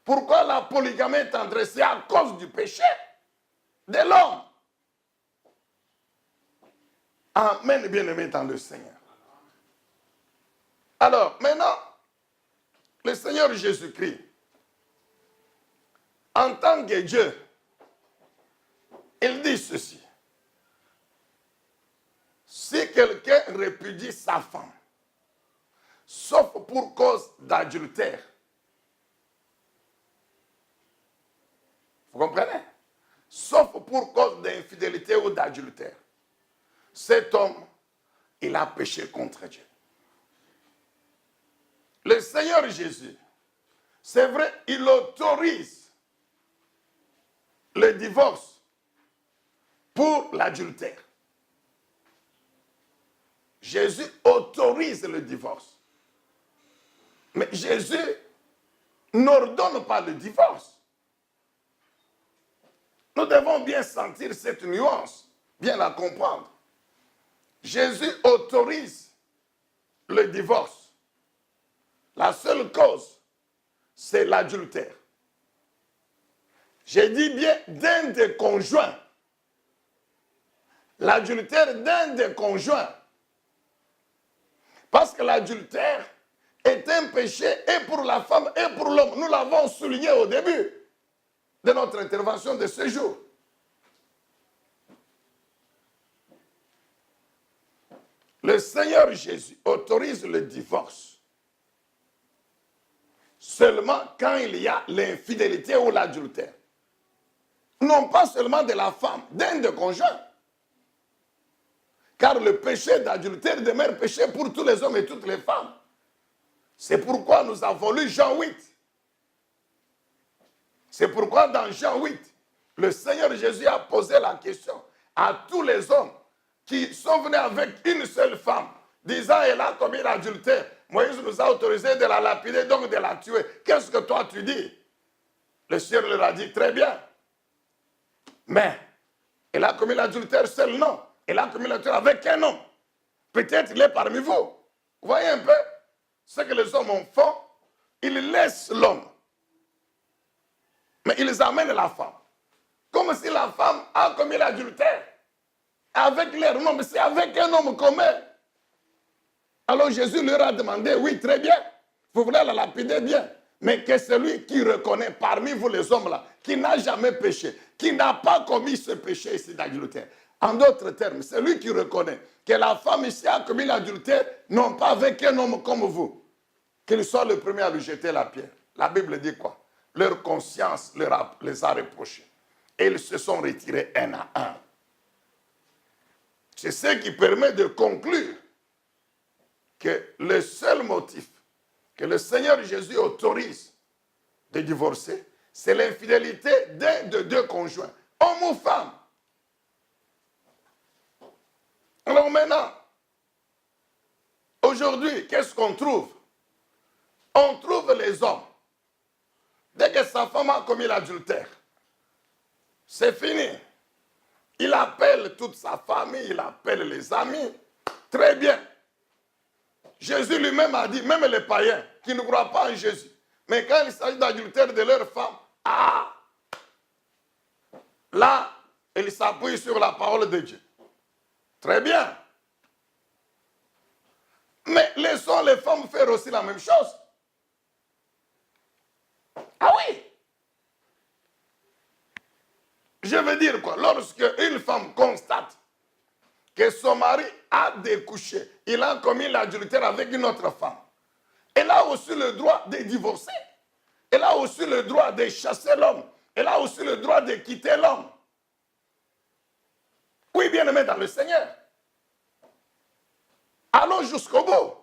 Pourquoi la polygamie est entrée? C'est à cause du péché de l'homme. Amen, bien-aimé dans le Seigneur. Alors, maintenant, le Seigneur Jésus-Christ, en tant que Dieu, il dit ceci. Si quelqu'un répudie sa femme, sauf pour cause d'adultère, vous comprenez? Sauf pour cause d'infidélité ou d'adultère, cet homme, il a péché contre Dieu. Le Seigneur Jésus, c'est vrai, il autorise le divorce pour l'adultère. Jésus autorise le divorce. Mais Jésus n'ordonne pas le divorce. Nous devons bien sentir cette nuance, bien la comprendre. Jésus autorise le divorce. La seule cause, c'est l'adultère. J'ai dit bien d'un des conjoints. L'adultère d'un des conjoints. Parce que l'adultère est un péché et pour la femme et pour l'homme. Nous l'avons souligné au début de notre intervention de ce jour. Le Seigneur Jésus autorise le divorce seulement quand il y a l'infidélité ou l'adultère. Non pas seulement de la femme, d'un des conjoints. Car le péché d'adultère demeure péché pour tous les hommes et toutes les femmes. C'est pourquoi nous avons lu Jean 8. C'est pourquoi dans Jean 8, le Seigneur Jésus a posé la question à tous les hommes qui sont venus avec une seule femme, disant elle a commis l'adultère. Moïse nous a autorisé de la lapider, donc de la tuer. Qu'est-ce que toi tu dis? Le Seigneur leur a dit très bien. Mais elle a commis l'adultère seule, non. Elle a commis l'adultère avec un homme. Peut-être il est parmi vous. Vous voyez un peu ce que les hommes en font? Ils laissent l'homme. Mais ils amènent la femme. Comme si la femme a commis l'adultère. Avec leur nom, mais c'est avec un homme commun. Alors Jésus leur a demandé, oui, très bien, vous voulez la lapider bien, mais que celui qui reconnaît parmi vous les hommes là, qui n'a jamais péché, qui n'a pas commis ce péché ici d'adultère. En d'autres termes, celui qui reconnaît que la femme ici a commis l'adultère, non pas avec un homme comme vous, qu'il soit le premier à lui jeter la pierre. La Bible dit quoi? Leur conscience les a reprochés. Et ils se sont retirés un à un. C'est ce qui permet de conclure que le seul motif que le Seigneur Jésus autorise de divorcer, c'est l'infidélité d'un de deux conjoints, homme ou femme. Alors maintenant, aujourd'hui, qu'est-ce qu'on trouve? On trouve les hommes. Dès que sa femme a commis l'adultère, c'est fini. Il appelle toute sa famille, il appelle les amis. Très bien. Jésus lui-même a dit, même les païens qui ne croient pas en Jésus, mais quand il s'agit d'adultère de leur femme, là, il s'appuie sur la parole de Dieu. Très bien. Mais laissons les femmes faire aussi la même chose. Ah oui. Je veux dire quoi? Lorsque une femme constate que son mari a découché, il a commis l'adultère avec une autre femme, elle a aussi le droit de divorcer. Elle a aussi le droit de chasser l'homme. Elle a aussi le droit de quitter l'homme. Oui, bien aimé dans le Seigneur. Allons jusqu'au bout.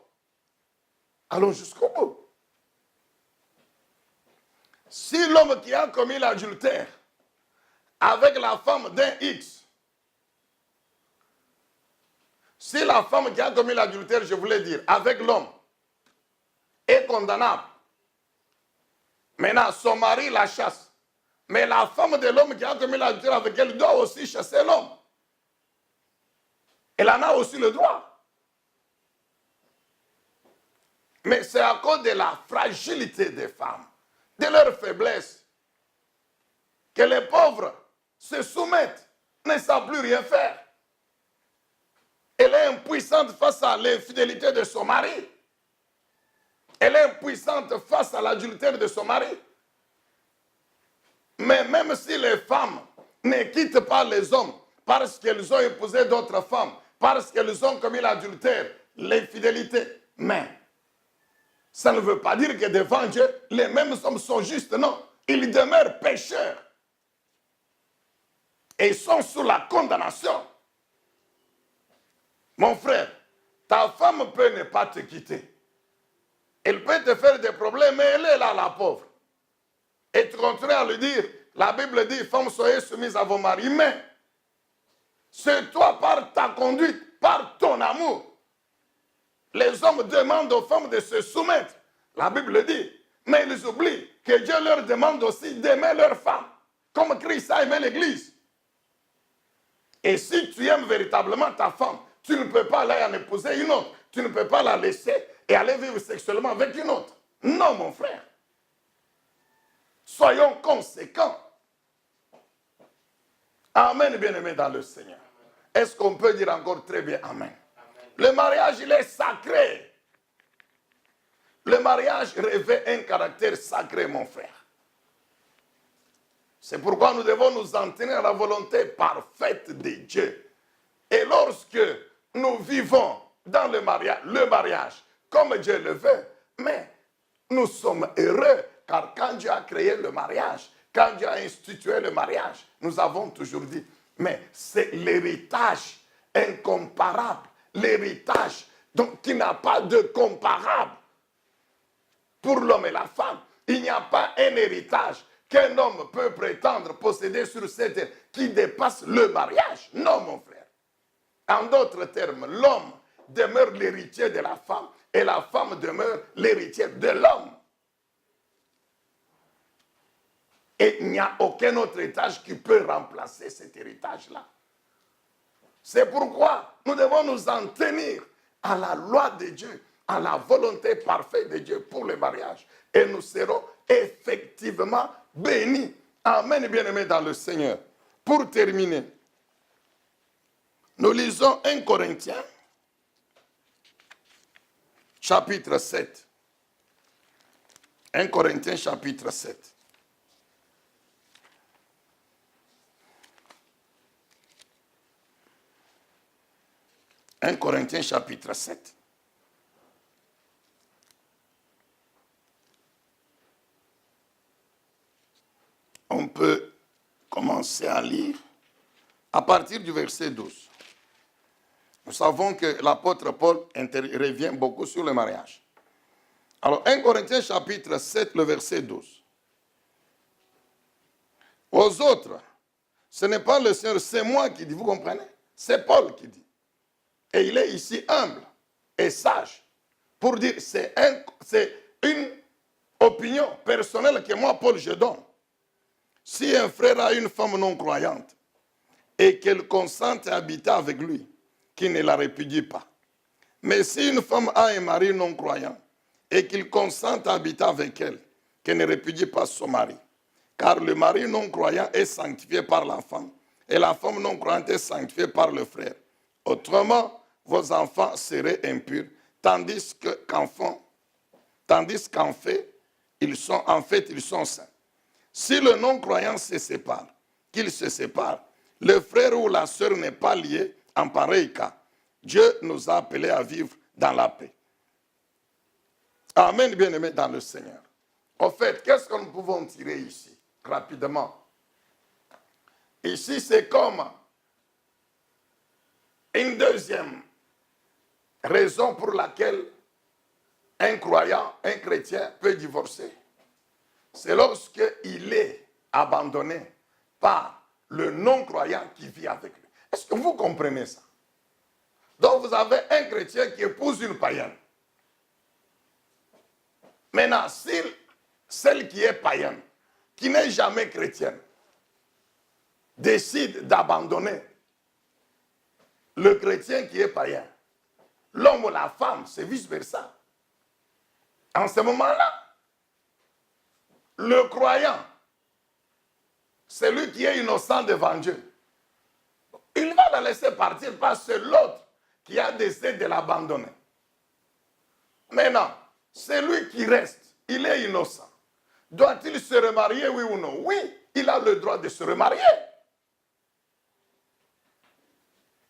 Allons jusqu'au bout. Si l'homme qui a commis l'adultère avec la femme d'un X, si la femme qui a commis l'adultère, je voulais dire, avec l'homme, est condamnable, maintenant son mari la chasse, mais la femme de l'homme qui a commis l'adultère avec elle doit aussi chasser l'homme. Elle en a aussi le droit. Mais c'est à cause de la fragilité des femmes, de leur faiblesse, que les pauvres se soumettent, ne savent plus rien faire. Elle est impuissante face à l'infidélité de son mari. Elle est impuissante face à l'adultère de son mari. Mais même si les femmes ne quittent pas les hommes parce qu'elles ont épousé d'autres femmes, parce qu'elles ont commis l'adultère, l'infidélité, mais ça ne veut pas dire que devant Dieu, les mêmes hommes sont justes, non. Ils demeurent pécheurs. Et ils sont sous la condamnation. Mon frère, ta femme peut ne pas te quitter. Elle peut te faire des problèmes, mais elle est là, la pauvre. Et tu continues à lui dire, la Bible dit, femmes, soyez soumises à vos maris, mais c'est toi, par ta conduite, par ton amour. Les hommes demandent aux femmes de se soumettre. La Bible dit, mais ils oublient que Dieu leur demande aussi d'aimer leurs femmes, comme Christ a aimé l'Église. Et si tu aimes véritablement ta femme, tu ne peux pas aller en épouser une autre. Tu ne peux pas la laisser et aller vivre sexuellement avec une autre. Non, mon frère. Soyons conséquents. Amen, bien-aimé dans le Seigneur. Est-ce qu'on peut dire encore très bien Amen? Le mariage, il est sacré. Le mariage revêt un caractère sacré, mon frère. C'est pourquoi nous devons nous en tenir à la volonté parfaite de Dieu. Et lorsque nous vivons dans le mariage comme Dieu le veut, mais nous sommes heureux, car quand Dieu a créé le mariage, quand Dieu a institué le mariage, nous avons toujours dit, mais c'est l'héritage incomparable, l'héritage donc qui n'a pas de comparable pour l'homme et la femme. Il n'y a pas un héritage qu'un homme peut prétendre posséder sur cette terre qui dépasse le mariage. Non, mon frère. En d'autres termes, l'homme demeure l'héritier de la femme et la femme demeure l'héritière de l'homme. Et il n'y a aucun autre héritage qui peut remplacer cet héritage-là. C'est pourquoi nous devons nous en tenir à la loi de Dieu, à la volonté parfaite de Dieu pour le mariage. Et nous serons effectivement bénis. Amen, bien-aimés dans le Seigneur. Pour terminer, nous lisons 1 Corinthiens, chapitre 7. 1 Corinthiens, chapitre 7. « 1 Corinthiens chapitre 7. On peut commencer à lire à partir du verset 12. Nous savons que l'apôtre Paul revient beaucoup sur le mariage. Alors, 1 Corinthiens chapitre 7, le verset 12. Aux autres, ce n'est pas le Seigneur, c'est moi qui dis, vous comprenez? C'est Paul qui dit. Et il est ici humble et sage pour dire c'est une opinion personnelle que moi, Paul, je donne. Si un frère a une femme non croyante et qu'elle consente à habiter avec lui, qu'il ne la répudie pas. Mais si une femme a un mari non croyant et qu'il consente à habiter avec elle, qu'elle ne répudie pas son mari. Car le mari non croyant est sanctifié par la femme et la femme non croyante est sanctifiée par le frère. Autrement, vos enfants seraient impurs, tandis qu'en fait, ils sont saints. Si le non-croyant se sépare, qu'il se sépare, le frère ou la sœur n'est pas lié en pareil cas. Dieu nous a appelés à vivre dans la paix. Amen, bien-aimés dans le Seigneur. En fait, qu'est-ce que nous pouvons tirer ici, rapidement? Ici, c'est comme une deuxième raison pour laquelle un croyant, un chrétien peut divorcer. C'est lorsqu'il est abandonné par le non-croyant qui vit avec lui. Est-ce que vous comprenez ça? Donc vous avez un chrétien qui épouse une païenne. Maintenant, si celle qui est païenne, qui n'est jamais chrétienne, décide d'abandonner le chrétien qui est païen, l'homme ou la femme, c'est vice-versa. En ce moment-là, le croyant, celui qui est innocent devant Dieu, il va la laisser partir parce que c'est l'autre qui a décidé de l'abandonner. Maintenant, celui qui reste, il est innocent. Doit-il se remarier, oui ou non? Oui, il a le droit de se remarier.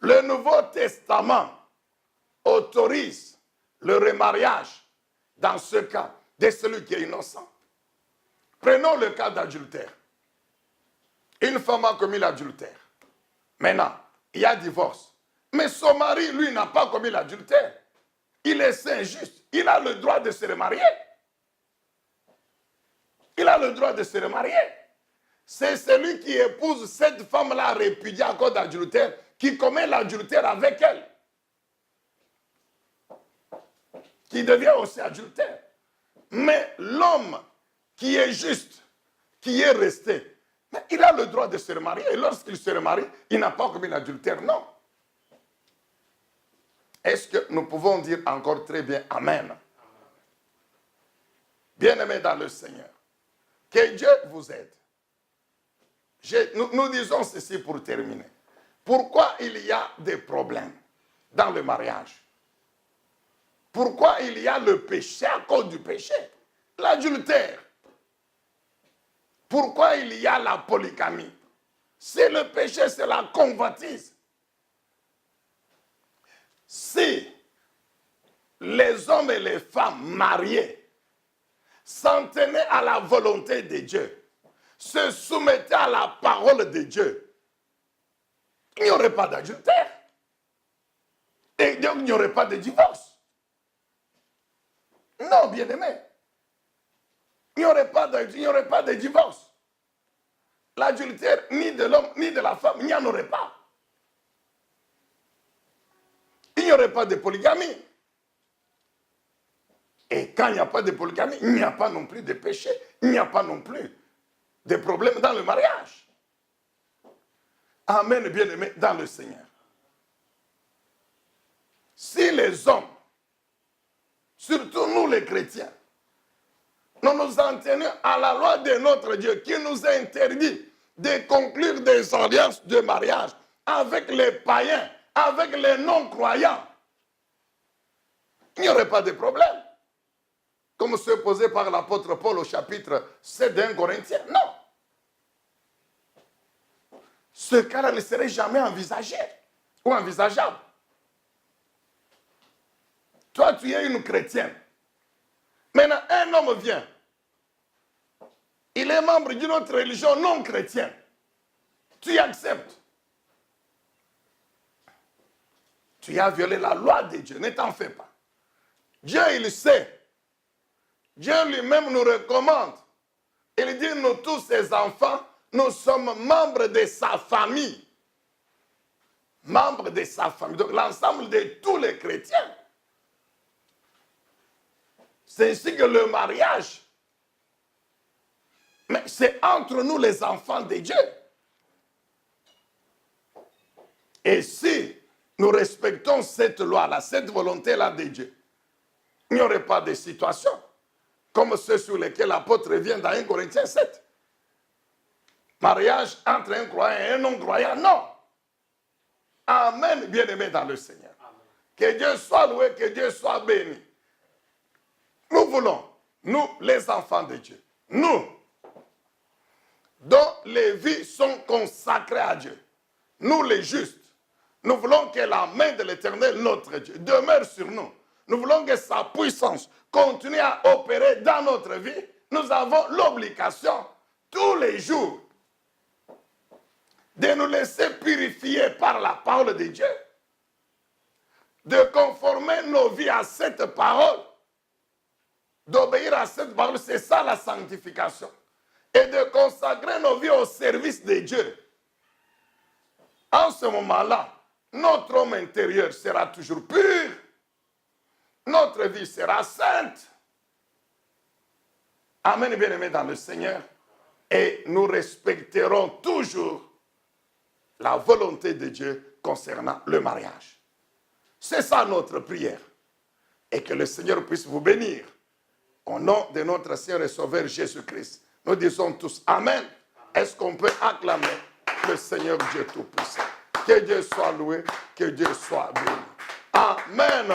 Le Nouveau Testament autorise le remariage dans ce cas de celui qui est innocent. Prenons le cas d'adultère. Une femme a commis l'adultère. Maintenant, il y a divorce. Mais son mari, lui, n'a pas commis l'adultère. Il est saint, juste. Il a le droit de se remarier. Il a le droit de se remarier. C'est celui qui épouse cette femme-là répudiée à cause d'adultère qui commet l'adultère avec elle, qui devient aussi adultère. Mais l'homme qui est juste, qui est resté, mais il a le droit de se remarier. Et lorsqu'il se remarie, il n'a pas commis l'adultère, non. Est-ce que nous pouvons dire encore très bien Amen? Bien-aimés dans le Seigneur, que Dieu vous aide. Nous disons ceci pour terminer. Pourquoi il y a des problèmes dans le mariage? Pourquoi il y a le péché à cause du péché? L'adultère. Pourquoi il y a la polygamie? C'est le péché, c'est la convoitise. Si les hommes et les femmes mariés s'en tenaient à la volonté de Dieu, se soumettaient à la parole de Dieu, il n'y aurait pas d'adultère. Et donc il n'y aurait pas de divorce. Non, bien-aimé. Il n'y aurait pas de divorce. L'adultère, ni de l'homme, ni de la femme, il n'y en aurait pas. Il n'y aurait pas de polygamie. Et quand il n'y a pas de polygamie, il n'y a pas non plus de péché. Il n'y a pas non plus de problème dans le mariage. Amen, bien-aimé, dans le Seigneur. Si les hommes, surtout nous les chrétiens, nous nous en tenons à la loi de notre Dieu qui nous interdit de conclure des alliances de mariage avec les païens, avec les non-croyants, il n'y aurait pas de problème. Comme ce posé par l'apôtre Paul au chapitre 7 d'un Corinthiens. Non. Ce cas-là ne serait jamais envisagé ou envisageable. Toi, tu es une chrétienne. Maintenant, un homme vient. Il est membre d'une autre religion non chrétienne. Tu y acceptes. Tu as violé la loi de Dieu. Ne t'en fais pas. Dieu, il sait. Dieu lui-même nous recommande. Il dit, nous tous, ses enfants, nous sommes membres de sa famille. Membres de sa famille. Donc, l'ensemble de tous les chrétiens. C'est ainsi que le mariage, mais c'est entre nous les enfants de Dieu. Et si nous respectons cette loi-là, cette volonté-là de Dieu, il n'y aurait pas de situation comme ceux sur lesquels l'apôtre vient dans 1 Corinthiens 7. Mariage entre un croyant et un non-croyant, non. Amen, bien-aimés dans le Seigneur. Amen. Que Dieu soit loué, que Dieu soit béni. Nous voulons, nous les enfants de Dieu, nous, dont les vies sont consacrées à Dieu, nous les justes, nous voulons que la main de l'Éternel, notre Dieu, demeure sur nous. Nous voulons que sa puissance continue à opérer dans notre vie. Nous avons l'obligation, tous les jours, de nous laisser purifier par la parole de Dieu, de conformer nos vies à cette parole, d'obéir à cette parole, c'est ça la sanctification. Et de consacrer nos vies au service de Dieu. En ce moment-là, notre homme intérieur sera toujours pur. Notre vie sera sainte. Amen, bien-aimés dans le Seigneur. Et nous respecterons toujours la volonté de Dieu concernant le mariage. C'est ça notre prière. Et que le Seigneur puisse vous bénir. Au nom de notre Seigneur et Sauveur Jésus-Christ. Nous disons tous Amen. Est-ce qu'on peut acclamer le Seigneur Dieu Tout-Puissant? Que Dieu soit loué, que Dieu soit béni. Amen.